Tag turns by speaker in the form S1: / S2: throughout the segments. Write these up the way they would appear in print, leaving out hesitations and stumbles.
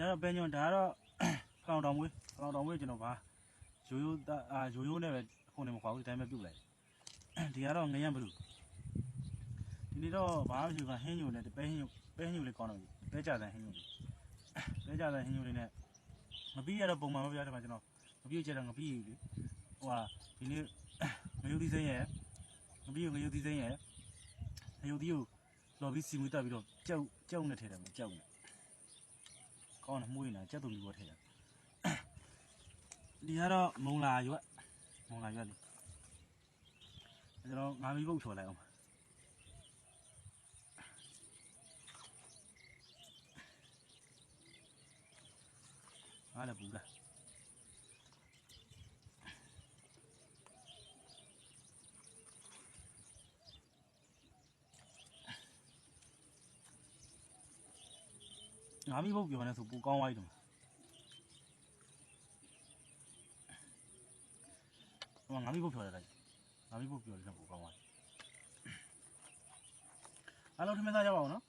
S1: nhớ bên nhau đá đó không đồng với cho nó phá dối này về hôm nay một khóa cái time lại thì đó nghe em được thì đi đó phá thì là hay nhiều này thì bé nhiều này còn rồi bé trả lại hay nhiều này mà bây giờ là bông mà bây giờ là mà cho nó bây giờ là bây giờ哇thì nếu mấy đi dây nhé bây giờ mấy đi dây nhé nhiều điều rồi bị xìm người ta bị rồi châu này thế là châu này con mui này chắc tụi mình thế đi ra đó mông là gì vậy đi nó ngắm đi bốc chuột lại không ai là bù ra ngắm đi bốc chuột này thuộc bù con quay rồi mà ngắm đi bốc chuột này ngắm đi bốc chuột là bù con quay alo thì mình ra vào nó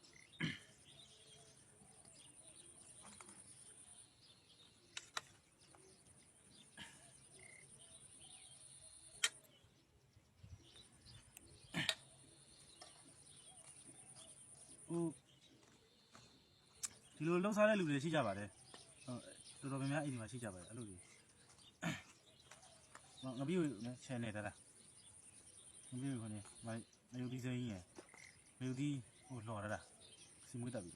S1: ဒီလိုလှုပ်ရှားတဲ့လူတွေရှိကြပါတယ်တော်တော်များများအိမ်မှာရှိကြပါတယ်အဲ့လိုတွေငါပြီးနဲ့ channel တာလားငါပြီးခေါင်းနေမယုတ်ဒီစိမ်းကြီးမယုတ်ဒီဟိုလှော်တာစီမွေးတက်ပြီ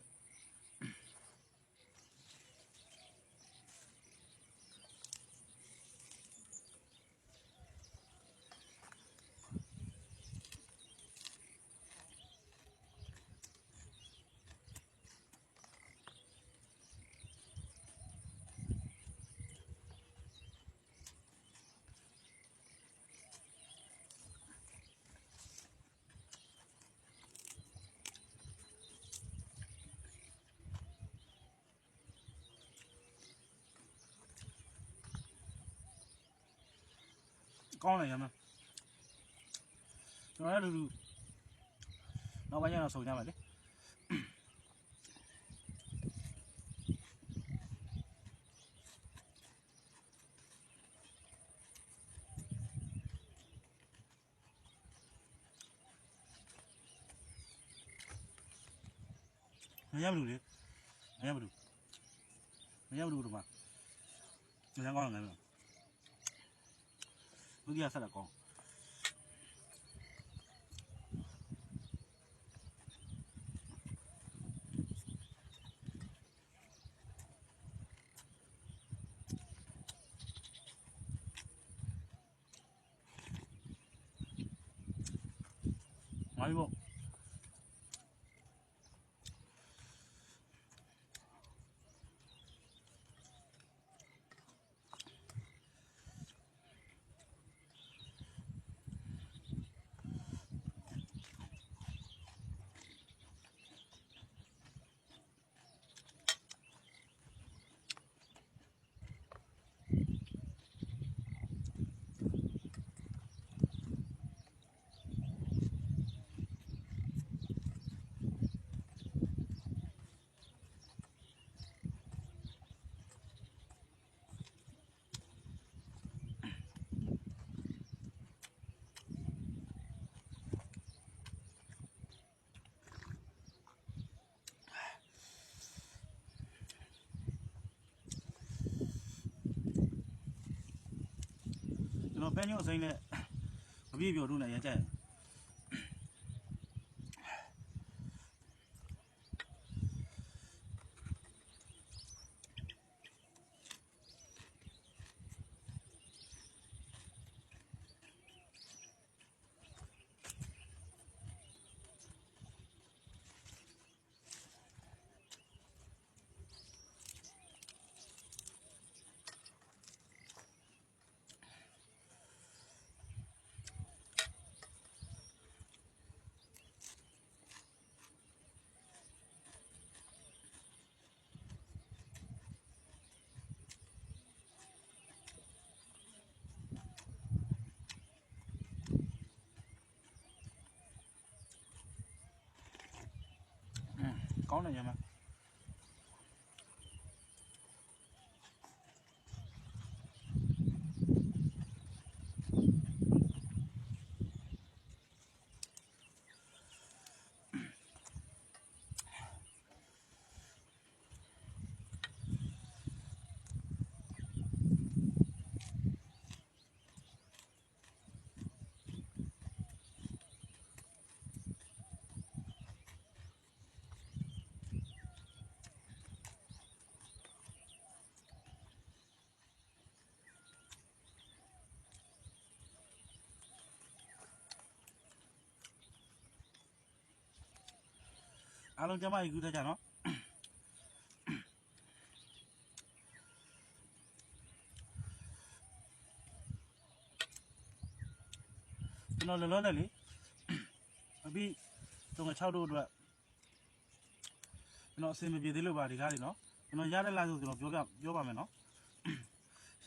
S1: ကောင်းတယ်ရမကျွန်တော်လည်းလူနောက်ပိုင်းကျတော့စုံကြပါလေမရဘူးလေမရဘူးတော့မှာမရကောင်းတယ်ငါလူကြီးဆက်လာကောင်းငါ့ဘောကျွန်တော်ပဲညို့အစိမ်းနဲ့မပြေပြောလို့နဲ့ရကြတယ်ကောင်းတယ်ရမ အားလုံးကျမကြီးကူးတတ်ကြနော်ကျွန်တော်လောလောနဲ့လေအပြီးတော့6တို့အတွက်ကျွန်တော်အစင်မပြေသေးလို့ပါဒီကားလေးနော်ကျွန်တော်ရတဲ့လားဆိုကျွန်တော်ပြောပါမယ်နော်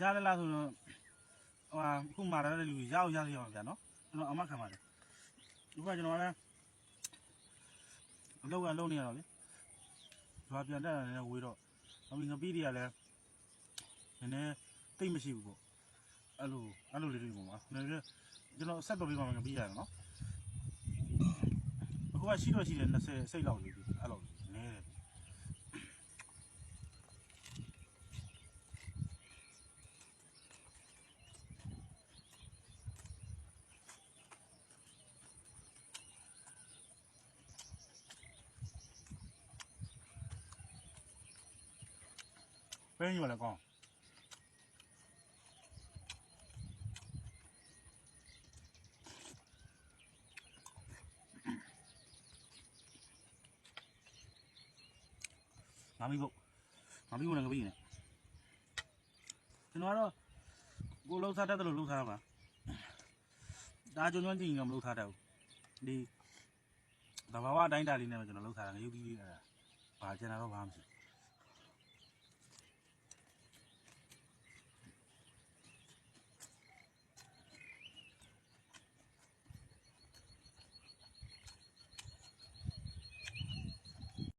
S1: ရတဲ့လားဆိုတော့အခုမှာတဲ့လူရအောင်ဗျာနော်ကျွန်တော်အမခံပါတယ်ဒီကကျွန်တော်လည်းအလုပ်ကလုပ်နေရတော့လေရွာပြန်တက်တာလည်းဝေးတော့ငပီးတွေကလည်းနည်းနည်းတိတ်မရှိဘူးပေါ့အဲ့လိုလေးတွေပေါ့ကွာကျွန်တော်ဆက်တော်ပြီးမှငပီးရတယ်နော်အခုကရှိတော့ရှိတယ်20စိတ်လောက်လေးပြီအဲ့လိုနည်းတယ်ဘယ်ညမလဲကောင်းငါမီးဖို့လည်းငပီးနေကျွန်တော်ကတော့ကိုလှုပ်ထားတတ်တယ်လို့လှုပ်ထားတာပါဒါကျွန်တော်ကြည့်ရင်တော့မလှုပ်ထားတတ်ဘူးဒီသဘာဝအတိုင်းတာလေးနဲ့ပဲကျွန်တော်လှုပ်ထားတာငရုတ်ကြီးလေးအဲ့ဒါဘာကျန်တာတော့ဘာမှမရှိ